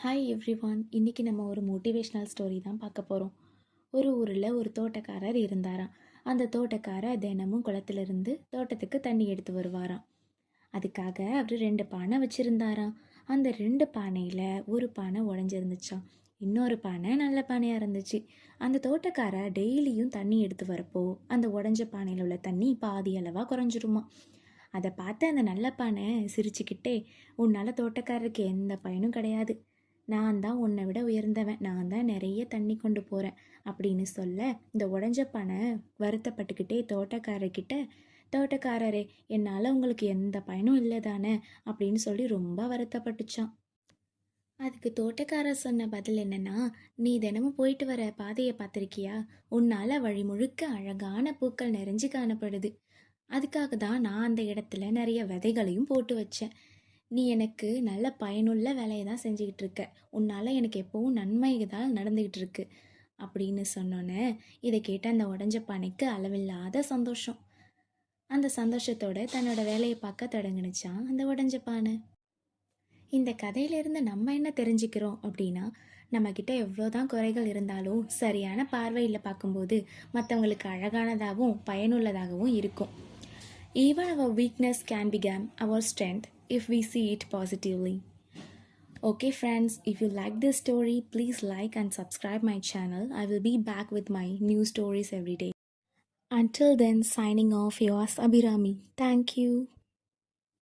Hi everyone. இன்றைக்கி நம்ம ஒரு மோட்டிவேஷ்னல் ஸ்டோரி தான் பார்க்க போகிறோம். ஒரு ஊரில் ஒரு தோட்டக்காரர் இருந்தாராம். அந்த தோட்டக்காரர் தினமும் குளத்திலிருந்து தோட்டத்துக்கு தண்ணி எடுத்து வருவாராம். அதுக்காக அவர் 2 பானை வச்சுருந்தாராம். அந்த 2 பானையில் ஒரு பானை உடஞ்சிருந்துச்சாம், இன்னொரு பானை நல்ல பானையாக இருந்துச்சு. அந்த தோட்டக்காரர் டெய்லியும் தண்ணி எடுத்து வரப்போ அந்த உடஞ்ச பானையில் உள்ள தண்ணி பாதி அளவாக குறைஞ்சிருமா. அதை பார்த்து அந்த நல்ல பானை சிரிச்சுக்கிட்டே, உன்னால் தோட்டக்காரருக்கு எந்த பயனும் கிடையாது, நான் தான் உன்னை விட உயர்ந்தவன், நான் தான் நிறைய தண்ணி கொண்டு போகிறேன் அப்படின்னு சொல்ல, இந்த உடஞ்ச பானை வருத்தப்பட்டுக்கிட்டே தோட்டக்காரர்கிட்ட, தோட்டக்காரரே, என்னால் உங்களுக்கு எந்த பயனும் இல்லை தானே அப்படின்னு சொல்லி ரொம்ப வருத்தப்பட்டுச்சான். அதுக்கு தோட்டக்காரர் சொன்ன பதில் என்னன்னா, நீ தினமும் போயிட்டு வர பாதையை பார்த்துருக்கியா? உன்னால் வழி முழுக்க அழகான பூக்கள் நிறைஞ்சு காணப்படுது. அதுக்காக தான் நான் அந்த இடத்துல நிறைய விதைகளையும் போட்டு வச்சேன். நீ எனக்கு நல்ல பயனுள்ள வேலையை தான் செஞ்சுக்கிட்டு இருக்க. உன்னால் எனக்கு எப்போவும் நன்மை தான் நடந்துக்கிட்டு இருக்கு அப்படின்னு சொன்னோன்னே, இதை கேட்ட அந்த உடஞ்ச பானைக்கு அளவில்லாத சந்தோஷம். அந்த சந்தோஷத்தோட தன்னோட வேலையை பார்க்க தொடங்குனுச்சான் அந்த உடஞ்ச பானை. இந்த கதையிலேருந்து நம்ம என்ன தெரிஞ்சுக்கிறோம் அப்படின்னா, நம்மக்கிட்ட எவ்வளோதான் குறைகள் இருந்தாலும் சரியான பார்வையில் பார்க்கும்போது மற்றவங்களுக்கு அழகானதாகவும் பயனுள்ளதாகவும் இருக்கும். Even our weakness can become our strength if we see it positively. Okay friends, if you like this story, please like and subscribe my channel. I will be back with my new stories every day. Until then, signing off, yours Abhirami. Thank you.